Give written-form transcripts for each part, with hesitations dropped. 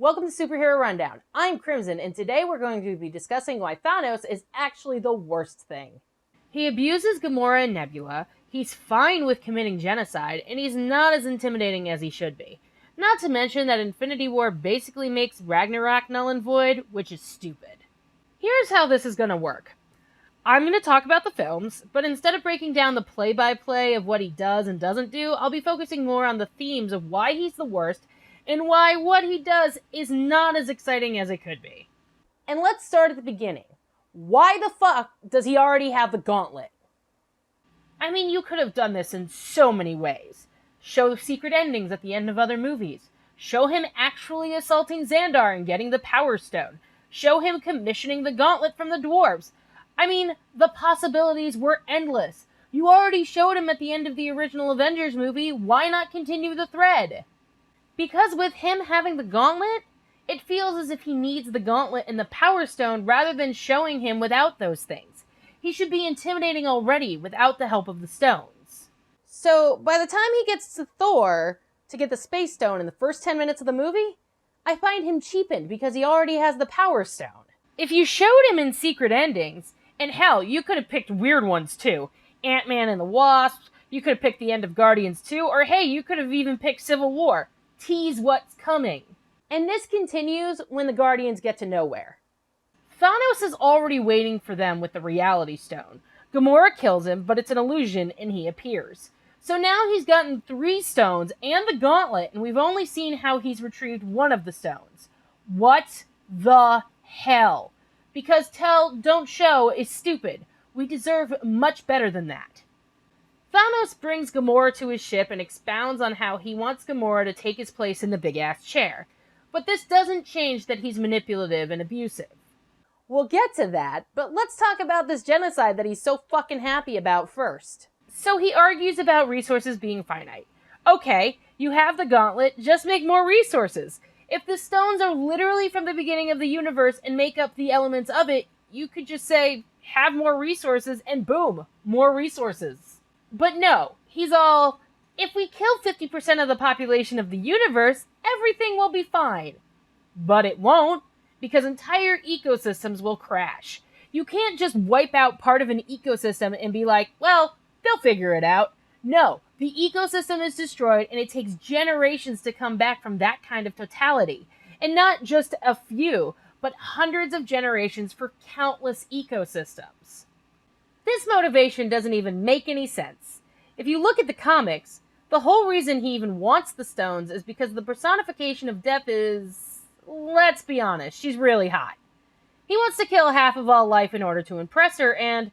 Welcome to Superhero Rundown. I'm Crimson, and today we're going to be discussing why Thanos is actually the worst thing. He abuses Gamora and Nebula, he's fine with committing genocide, and he's not as intimidating as he should be. Not to mention that Infinity War basically makes Ragnarok null and void, which is stupid. Here's how this is going to work. I'm going to talk about the films, but instead of breaking down the play-by-play of what he does and doesn't do, I'll be focusing more on the themes of why he's the worst and why what he does is not as exciting as it could be. And let's start at the beginning. Why the fuck does he already have the gauntlet? I mean, you could have done this in so many ways. Show secret endings at the end of other movies. Show him actually assaulting Xandar and getting the Power Stone. Show him commissioning the gauntlet from the dwarves. I mean, the possibilities were endless. You already showed him at the end of the original Avengers movie, why not continue the thread? Because with him having the gauntlet, it feels as if he needs the gauntlet and the Power Stone rather than showing him without those things. He should be intimidating already without the help of the stones. So, by the time he gets to Thor to get the Space Stone in the first 10 minutes of the movie, I find him cheapened because he already has the Power Stone. If you showed him in secret endings, and hell, you could have picked weird ones too. Ant-Man and the Wasp, you could have picked the end of Guardians 2, or hey, you could have even picked Civil War. Tease what's coming. And this continues when the Guardians get to nowhere. Thanos is already waiting for them with the Reality Stone. Gamora kills him, but it's an illusion and he appears. So now he's gotten 3 stones and the gauntlet, and we've only seen how he's retrieved one of the stones. What the hell? Because tell, don't show is stupid. We deserve much better than that. Thanos brings Gamora to his ship and expounds on how he wants Gamora to take his place in the big-ass chair. But this doesn't change that he's manipulative and abusive. We'll get to that, but let's talk about this genocide that he's so fucking happy about first. So he argues about resources being finite. Okay, you have the gauntlet, just make more resources. If the stones are literally from the beginning of the universe and make up the elements of it, you could just say, have more resources, and boom, more resources. But no, he's all, if we kill 50% of the population of the universe, everything will be fine. But it won't, because entire ecosystems will crash. You can't just wipe out part of an ecosystem and be like, well, they'll figure it out. No, the ecosystem is destroyed and it takes generations to come back from that kind of totality. And not just a few, but hundreds of generations for countless ecosystems. This motivation doesn't even make any sense. If you look at the comics, the whole reason he even wants the stones is because the personification of death is, let's be honest, she's really hot. He wants to kill half of all life in order to impress her, and,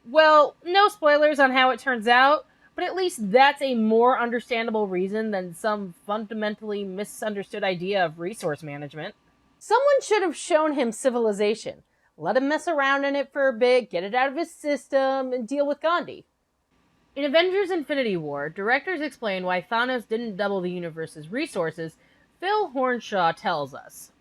well, no spoilers on how it turns out, but at least that's a more understandable reason than some fundamentally misunderstood idea of resource management. Someone should have shown him civilization. Let him mess around in it for a bit, get it out of his system, and deal with Gandhi. In Avengers Infinity War, directors explain why Thanos didn't double the universe's resources. Phil Hornshaw tells us.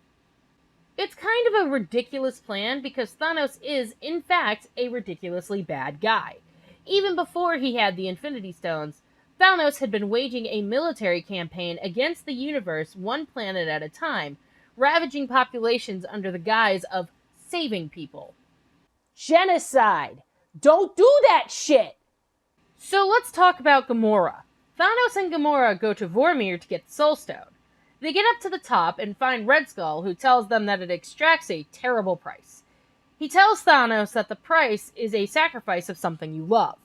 It's kind of a ridiculous plan because Thanos is, in fact, a ridiculously bad guy. Even before he had the Infinity Stones, Thanos had been waging a military campaign against the universe one planet at a time, ravaging populations under the guise of saving people. Genocide! Don't do that shit! So let's talk about Gamora. Thanos and Gamora go to Vormir to get the Soul Stone. They get up to the top and find Red Skull, who tells them that it extracts a terrible price. He tells Thanos that the price is a sacrifice of something you love.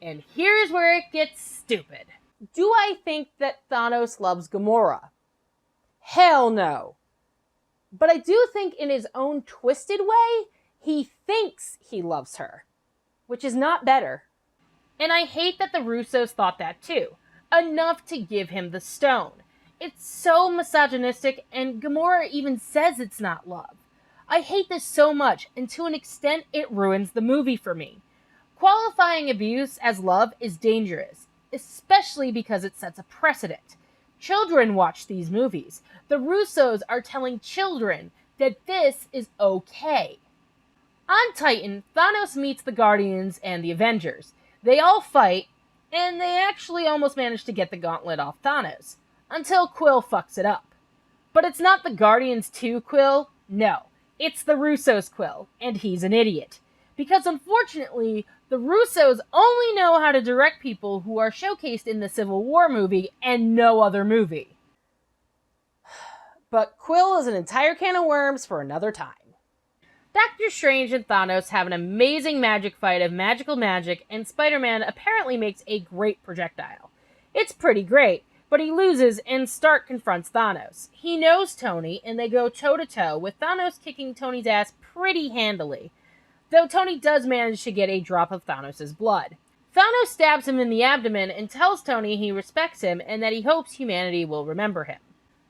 And here's where it gets stupid. Do I think that Thanos loves Gamora? Hell no. But I do think in his own twisted way, he thinks he loves her. Which is not better. And I hate that the Russos thought that too. Enough to give him the stone. It's so misogynistic, and Gamora even says it's not love. I hate this so much, and to an extent it ruins the movie for me. Qualifying abuse as love is dangerous, especially because it sets a precedent. Children watch these movies. The Russos are telling children that this is okay. On Titan, Thanos meets the Guardians and the Avengers. They all fight, and they actually almost manage to get the gauntlet off Thanos, until Quill fucks it up. But it's not the Guardians 2 Quill, no. It's the Russo's Quill, and he's an idiot. Because unfortunately, the Russos only know how to direct people who are showcased in the Civil War movie and no other movie. But Quill is an entire can of worms for another time. Doctor Strange and Thanos have an amazing magic fight of magical magic, and Spider-Man apparently makes a great projectile. It's pretty great, but he loses and Stark confronts Thanos. He knows Tony, and they go toe-to-toe, with Thanos kicking Tony's ass pretty handily, though Tony does manage to get a drop of Thanos' blood. Thanos stabs him in the abdomen and tells Tony he respects him and that he hopes humanity will remember him.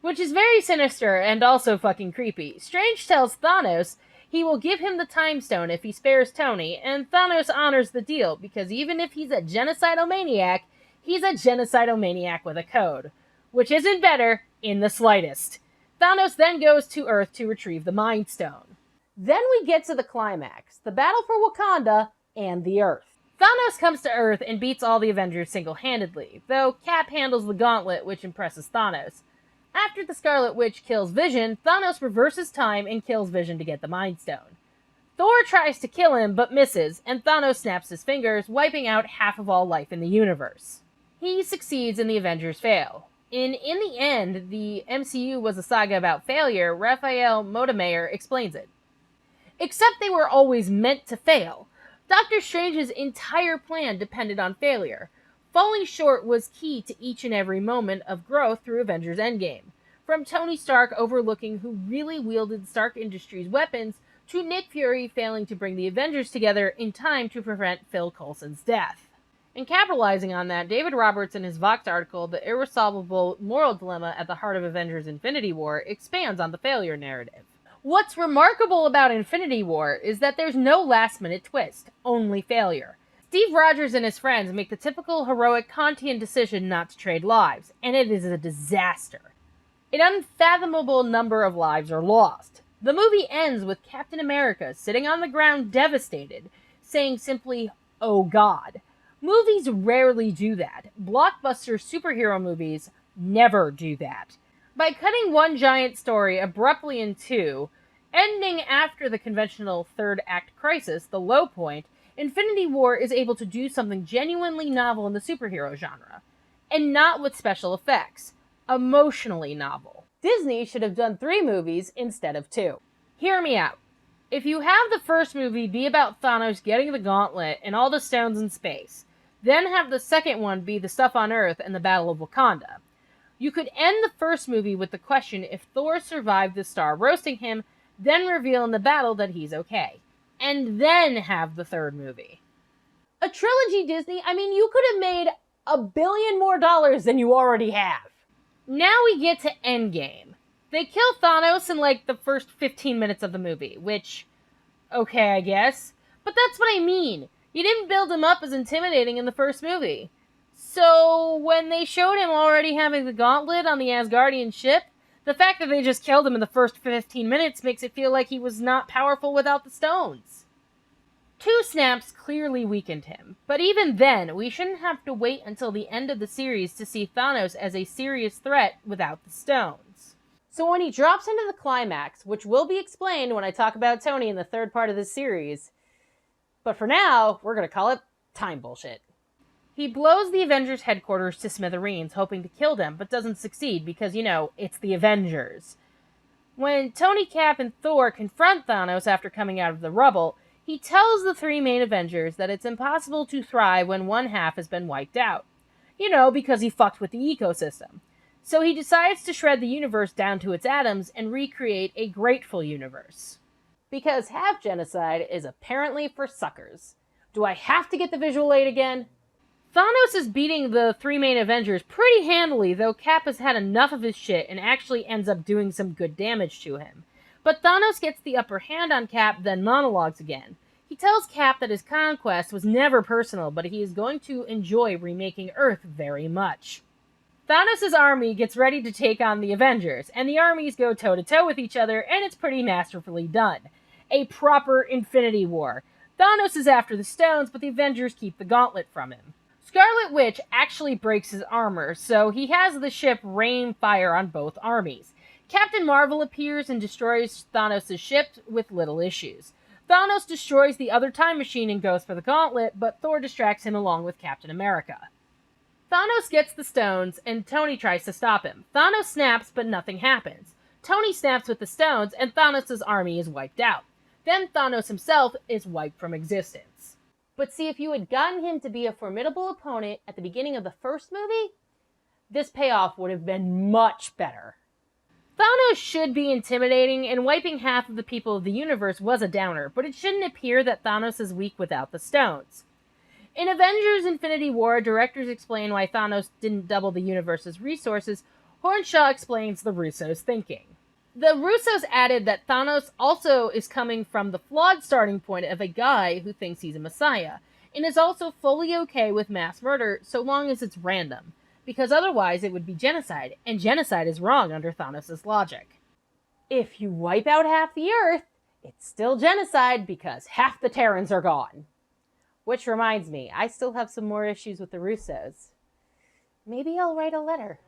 Which is very sinister and also fucking creepy. Strange tells Thanos he will give him the Time Stone if he spares Tony, and Thanos honors the deal, because even if he's a genocidal maniac, he's a genocidal maniac with a code. Which isn't better in the slightest. Thanos then goes to Earth to retrieve the Mind Stone. Then we get to the climax, the battle for Wakanda and the Earth. Thanos comes to Earth and beats all the Avengers single-handedly, though Cap handles the gauntlet, which impresses Thanos. After the Scarlet Witch kills Vision, Thanos reverses time and kills Vision to get the Mind Stone. Thor tries to kill him, but misses, and Thanos snaps his fingers, wiping out half of all life in the universe. He succeeds and the Avengers fail. In the end, the MCU was a saga about failure, Raphael Modemeyer explains it. Except they were always meant to fail. Doctor Strange's entire plan depended on failure. Falling short was key to each and every moment of growth through Avengers Endgame. From Tony Stark overlooking who really wielded Stark Industries' weapons, to Nick Fury failing to bring the Avengers together in time to prevent Phil Coulson's death. And capitalizing on that, David Roberts in his Vox article, The Irresolvable Moral Dilemma at the Heart of Avengers Infinity War, expands on the failure narrative. What's remarkable about Infinity War is that there's no last-minute twist, only failure. Steve Rogers and his friends make the typical heroic Kantian decision not to trade lives, and it is a disaster. An unfathomable number of lives are lost. The movie ends with Captain America sitting on the ground devastated, saying simply, "Oh God." Movies rarely do that. Blockbuster superhero movies never do that. By cutting one giant story abruptly in two, ending after the conventional third act crisis, the low point, Infinity War is able to do something genuinely novel in the superhero genre. And not with special effects. Emotionally novel. Disney should have done 3 movies instead of 2. Hear me out. If you have the first movie be about Thanos getting the gauntlet and all the stones in space, then have the second one be the stuff on Earth and the Battle of Wakanda, you could end the first movie with the question if Thor survived the star roasting him, then reveal in the battle that he's okay. And then have the third movie. A trilogy, Disney? I mean, you could have made $1 billion more than you already have. Now we get to Endgame. They kill Thanos in like the first 15 minutes of the movie, which, okay, I guess. But that's what I mean. You didn't build him up as intimidating in the first movie. So when they showed him already having the gauntlet on the Asgardian ship, the fact that they just killed him in the first 15 minutes makes it feel like he was not powerful without the stones. 2 snaps clearly weakened him, but even then, we shouldn't have to wait until the end of the series to see Thanos as a serious threat without the stones. So when he drops into the climax, which will be explained when I talk about Tony in the third part of this series, but for now, we're going to call it time bullshit. He blows the Avengers headquarters to smithereens, hoping to kill them, but doesn't succeed because, it's the Avengers. When Tony, Cap, and Thor confront Thanos after coming out of the rubble, he tells the 3 main Avengers that it's impossible to thrive when one half has been wiped out. Because he fucked with the ecosystem. So he decides to shred the universe down to its atoms and recreate a grateful universe. Because half genocide is apparently for suckers. Do I have to get the visual aid again? Thanos is beating the 3 main Avengers pretty handily, though Cap has had enough of his shit and actually ends up doing some good damage to him. But Thanos gets the upper hand on Cap, then monologues again. He tells Cap that his conquest was never personal, but he is going to enjoy remaking Earth very much. Thanos' army gets ready to take on the Avengers, and the armies go toe-to-toe with each other, and it's pretty masterfully done. A proper Infinity War. Thanos is after the stones, but the Avengers keep the gauntlet from him. Scarlet Witch actually breaks his armor, so he has the ship rain fire on both armies. Captain Marvel appears and destroys Thanos' ship with little issues. Thanos destroys the other time machine and goes for the gauntlet, but Thor distracts him along with Captain America. Thanos gets the stones, and Tony tries to stop him. Thanos snaps, but nothing happens. Tony snaps with the stones, and Thanos' army is wiped out. Then Thanos himself is wiped from existence. But see, if you had gotten him to be a formidable opponent at the beginning of the first movie, this payoff would have been much better. Thanos should be intimidating, and wiping half of the people of the universe was a downer, but it shouldn't appear that Thanos is weak without the stones. In Avengers Infinity War, directors explain why Thanos didn't double the universe's resources. Hornshaw explains the Russos' thinking. The Russos added that Thanos also is coming from the flawed starting point of a guy who thinks he's a messiah, and is also fully okay with mass murder so long as it's random, because otherwise it would be genocide, and genocide is wrong under Thanos' logic. If you wipe out half the Earth, it's still genocide because half the Terrans are gone. Which reminds me, I still have some more issues with the Russos. Maybe I'll write a letter.